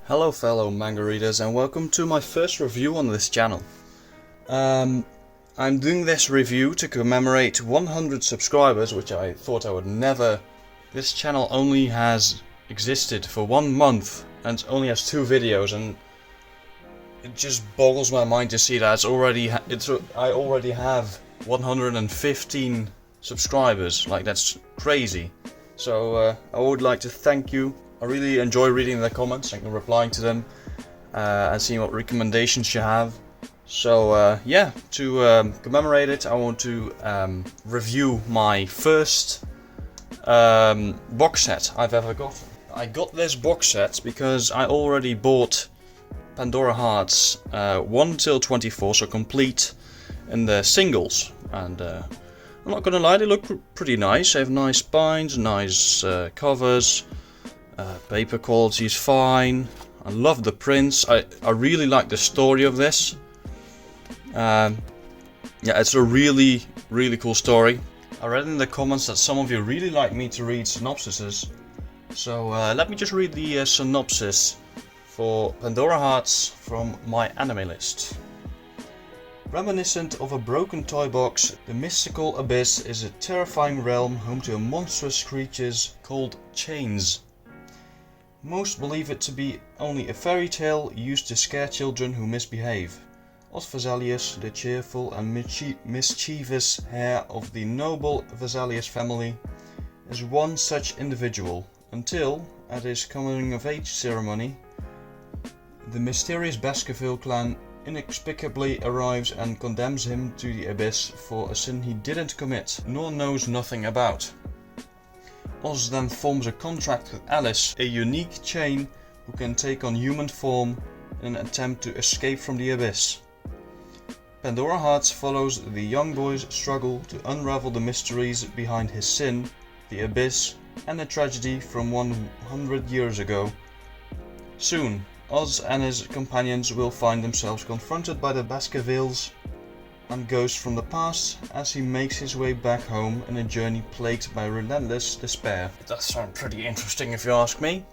Hello fellow manga readers and welcome to my first review on this channel. I'm doing this review to commemorate 100 subscribers, which I thought I would never. This channel only has existed for 1 month and only has 2 videos, and it just boggles my mind to see that I already have 115 subscribers. Like, that's crazy. So I would like to thank you. I really enjoy reading the comments and replying to them and seeing what recommendations you have. So yeah, to commemorate it, I want to review my first box set I've ever gotten. I got this box set because I already bought Pandora Hearts 1 till 24, so complete, in the singles. And I'm not gonna lie, they look pretty nice. They have nice spines, nice covers. Paper quality is fine. I love the prints. I really like the story of this. Yeah, it's a really cool story. I read in the comments that some of you really like me to read synopsises. So let me just read the synopsis for Pandora Hearts from my anime list. Reminiscent of a broken toy box, the mystical abyss is a terrifying realm home to monstrous creatures called chains. Most believe it to be only a fairy tale used to scare children who misbehave. Os Vesalius, the cheerful and mischievous heir of the noble Vesalius family, is one such individual, until, at his coming-of-age ceremony, the mysterious Baskerville clan inexplicably arrives and condemns him to the abyss for a sin he didn't commit, nor knows nothing about. Oz then forms a contract with Alice, a unique chain who can take on human form in an attempt to escape from the abyss. Pandora Hearts follows the young boy's struggle to unravel the mysteries behind his sin, the abyss, and the tragedy from 100 years ago. Soon, Oz and his companions will find themselves confronted by the Baskervilles and ghosts from the past as he makes his way back home in a journey plagued by relentless despair. It does sound pretty interesting if you ask me.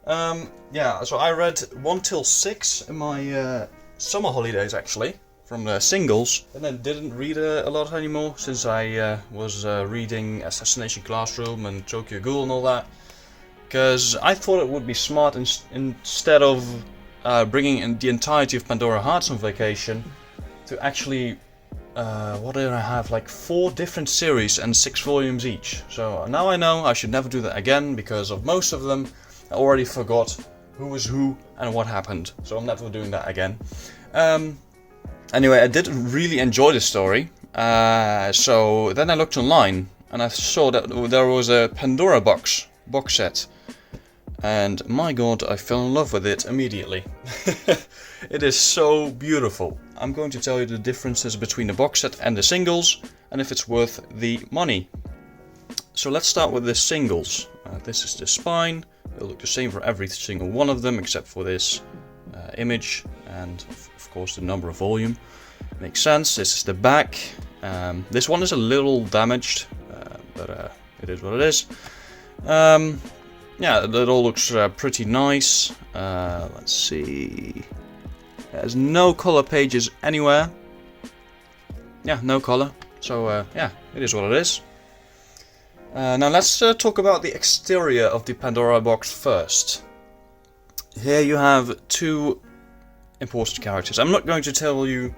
Yeah, so I read 1 till 6 in my summer holidays actually, from the singles, and I didn't read a lot anymore since I was reading Assassination Classroom and Tokyo Ghoul and all that, because I thought it would be smart instead of bringing in the entirety of Pandora Hearts on vacation to actually what did I have, like 4 different series and 6 volumes each. So now I know I should never do that again, because of most of them I already forgot who was who and what happened, so I'm never doing that again. Anyway, I did really enjoy the story, so then I looked online and I saw that there was a Pandora Box set, and my god, I fell in love with it immediately. It is so beautiful. I'm going to tell you the differences between the box set and the singles, and if it's worth the money. So let's start with the singles. This is the spine. It'll look the same for every single one of them, except for this image, and of course the number of volume. Makes sense. This is the back. This one is a little damaged, but it is what it is. Yeah, that all looks pretty nice. Let's see. There's no color pages anywhere. Yeah, no color. So yeah, it is what it is. Now let's talk about the exterior of the Pandora Box first. Here you have 2 important characters. I'm not going to tell you.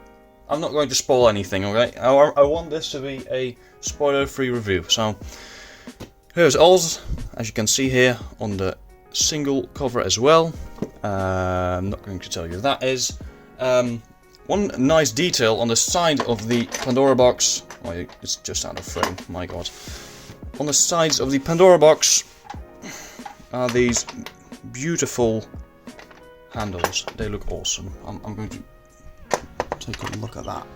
I'm not going to spoil anything. Okay? I want this to be a spoiler-free review. So here's Oz, as you can see here on the single cover as well. I'm not going to tell you who that is. One nice detail on the side of the Pandora Box. Oh, it's just out of frame, my god. On the sides of the Pandora Box are these beautiful handles. They look awesome. I'm going to take a look at that.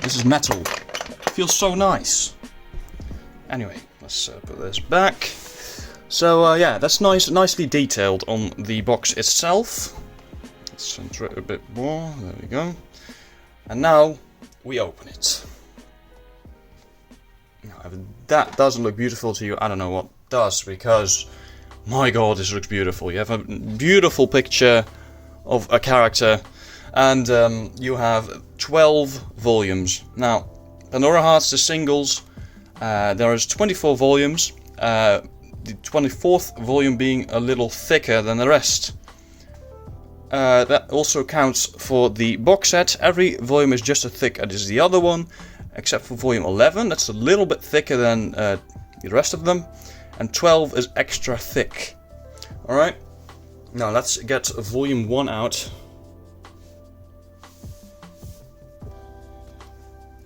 This is metal. It feels so nice. Anyway, let's put this back. So yeah, that's nicely detailed on the box itself. Let's center it a bit more. There we go. And now we open it. Now, if that doesn't look beautiful to you, I don't know what does, because my god, this looks beautiful. You have a beautiful picture of a character, and you have 12 volumes. Now, Pandora Hearts, the singles, there is 24 volumes, the 24th volume being a little thicker than the rest. That also counts for the box set. Every volume is just as thick as the other one, except for volume 11, that's a little bit thicker than the rest of them, and 12 is extra thick. Alright, now let's get volume 1 out.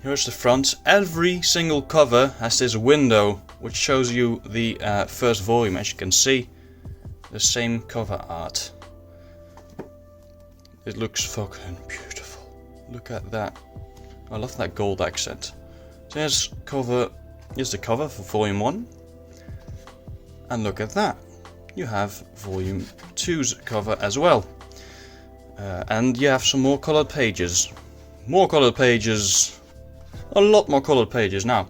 Here's the front. Every single cover has this window which shows you the first volume. As you can see, the same cover art. It looks fucking beautiful. Look at that. I love that gold accent. So here's the cover for volume 1. And look at that. You have volume 2's cover as well. And you have some more colored pages. More colored pages. A lot more colored pages. Now,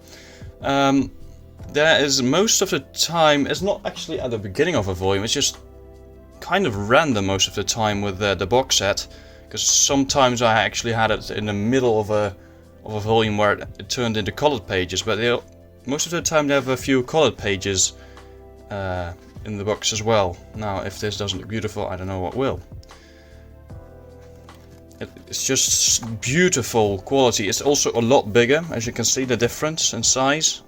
there is most of the time, it's not actually at the beginning of a volume, it's just kind of random most of the time with the box set, because sometimes I actually had it in the middle of a volume where it turned into colored pages, but most of the time they have a few colored pages in the box as well. Now, if this doesn't look beautiful, I don't know what will. It's just beautiful quality. It's also a lot bigger, as you can see the difference in size.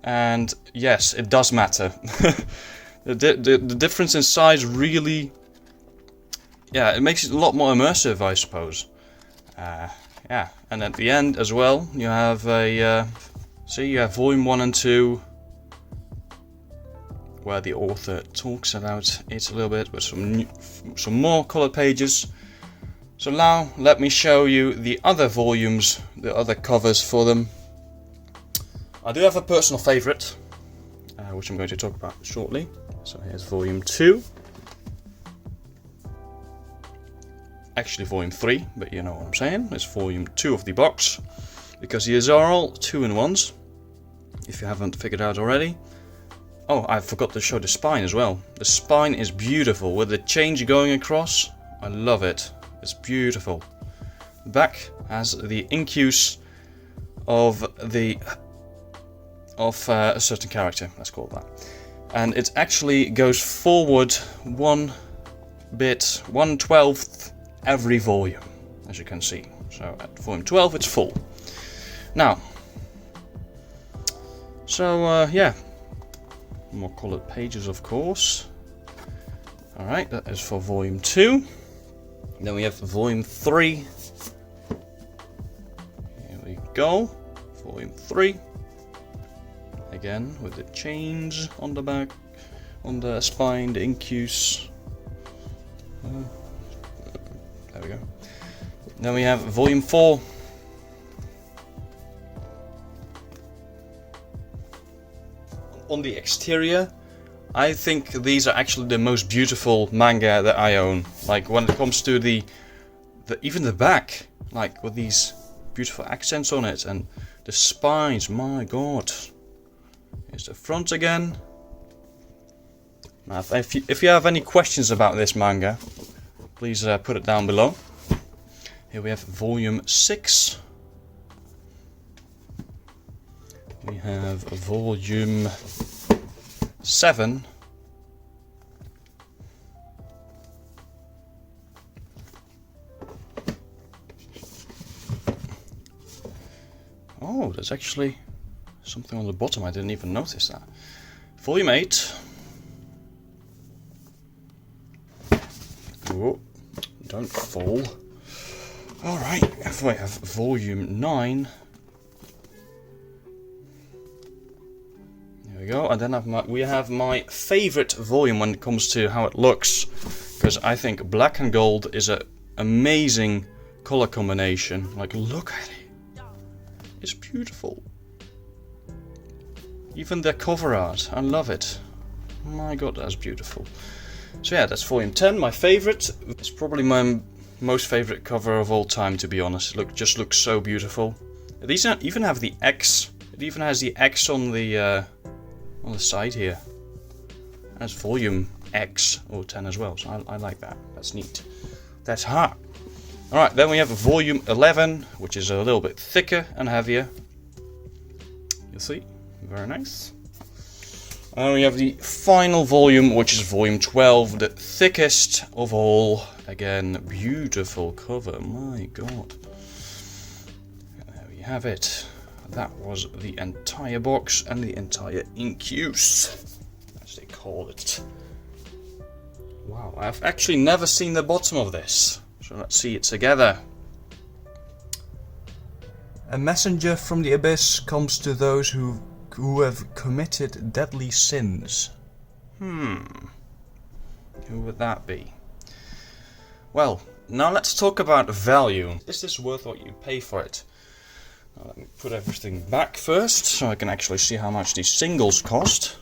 And yes, it does matter. the difference in size really, yeah, it makes it a lot more immersive, I suppose. Yeah, and at the end as well, you have a see, you have volume 1 and 2, where the author talks about it a little bit with some more colored pages. So now let me show you the other volumes, the other covers for them. I do have a personal favorite, which I'm going to talk about shortly. So here's volume 2. Actually volume 3, but you know what I'm saying. It's volume 2 of the box, because these are all 2-in-1s, if you haven't figured out already. Oh, I forgot to show the spine as well. The spine is beautiful, with the change going across. I love it. It's beautiful. The back has the ink use of a certain character, let's call it that. And it actually goes forward 1/12 every volume, as you can see. So at volume 12 it's full. Now, so yeah, more colored pages of course. Alright, that is for volume 2. Then we have volume 3. Here we go, volume 3. Again with the chains on the back, on the spine, the ink use. There we go. Then we have volume 4. On the exterior, I think these are actually the most beautiful manga that I own. Like when it comes to even the back, like with these beautiful accents on it, and the spines, my god. Here's the front again. Now, if you have any questions about this manga, please put it down below. Here we have volume 6. We have volume 7. Oh, there's actually something on the bottom. I didn't even notice that. Volume 8. Oh, don't fall. Alright, if we have volume 9. There we go, and then we have my favorite volume when it comes to how it looks, because I think black and gold is an amazing color combination. Like, look at it. It's beautiful. Even the cover art, I love it. My god, that's beautiful. So yeah, that's volume 10, my favorite. It's probably my most favorite cover of all time, to be honest. It just looks so beautiful. These even have the X. It even has the X on the side here. That's volume X or 10 as well, so I like that. That's neat. That's hot. Alright, then we have volume 11, which is a little bit thicker and heavier. You see? Very nice. And we have the final volume, which is volume 12, the thickest of all. Again, beautiful cover, my god. And there we have it. That was the entire box and the entire ink use, as they call it. Wow, I've actually never seen the bottom of this. So let's see it together. A messenger from the abyss comes to those who have committed deadly sins. Who would that be? Well, now let's talk about value. Is this worth what you pay for it? Now let me put everything back first, so I can actually see how much these singles cost.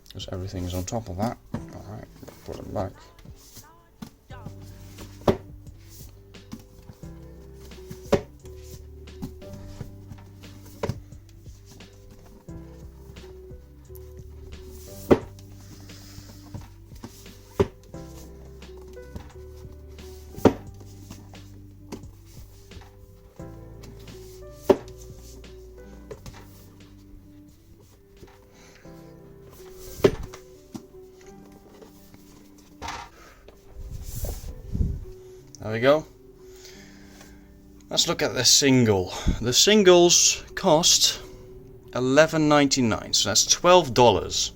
Because everything is on top of that. Alright, put them back. There we go. Let's look at the single. The singles cost $11.99, so that's $12.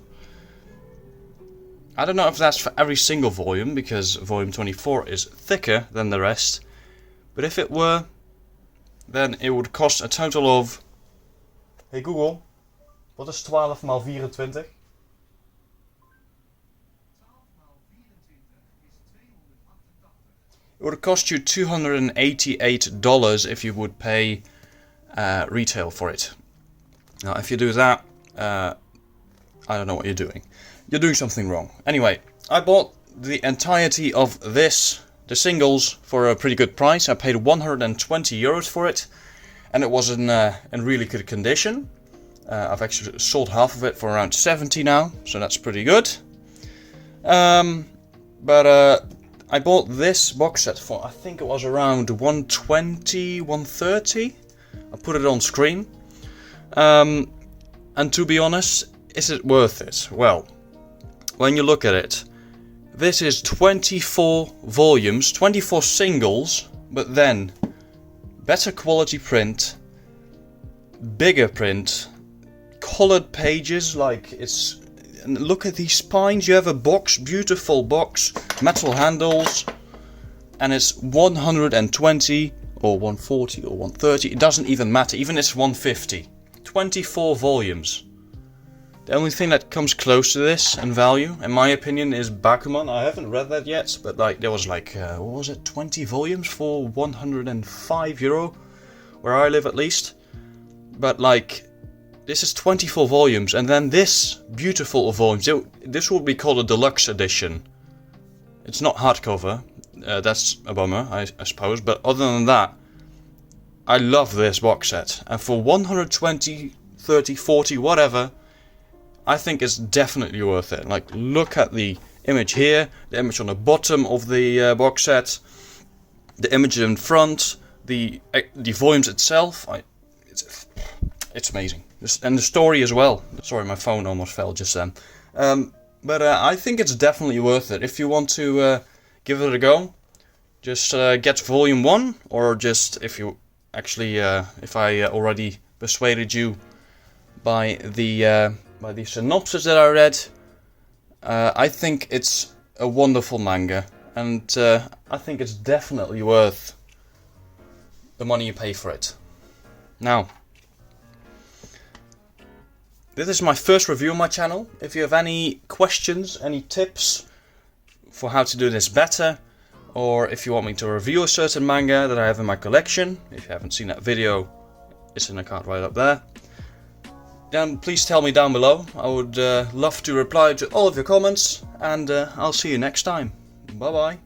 I don't know if that's for every single volume, because volume 24 is thicker than the rest. But if it were, then it would cost a total of... Hey Google, wat is 12 maal 24? It would cost you $288 if you would pay retail for it. Now, if you do that, I don't know what you're doing. You're doing something wrong. Anyway, I bought the entirety of this, the singles, for a pretty good price. I paid €120 for it, and it was in really good condition. I've actually sold half of it for around 70 now, so that's pretty good. I bought this box set for, I think it was around 120, 130. I put it on screen. And to be honest, is it worth it? Well, when you look at it, this is 24 volumes, 24 singles, but then better quality print, bigger print, colored pages, like it's... And look at these spines. You have a box, beautiful box, metal handles, and it's 120 or 140 or 130. It doesn't even matter. Even it's 150. 24 volumes. The only thing that comes close to this in value, in my opinion, is Bakuman. I haven't read that yet, but like there was like what was it? 20 volumes for €105, where I live at least. But like. This is 24 volumes, and then this beautiful volumes. This will be called a deluxe edition. It's not hardcover. That's a bummer, I suppose. But other than that, I love this box set. And for 120, 30, 40, whatever, I think it's definitely worth it. Like, look at the image here, the image on the bottom of the box set, the image in front, the volumes itself. It's amazing. And the story as well. Sorry, my phone almost fell just then. But I think it's definitely worth it. If you want to give it a go, just get volume 1, or just if you actually, if I already persuaded you by the synopsis that I read, I think it's a wonderful manga, and I think it's definitely worth the money you pay for it. Now, this is my first review on my channel. If you have any questions, any tips for how to do this better, or if you want me to review a certain manga that I have in my collection, if you haven't seen that video, it's in the card right up there, then please tell me down below. I would love to reply to all of your comments, and I'll see you next time. Bye bye.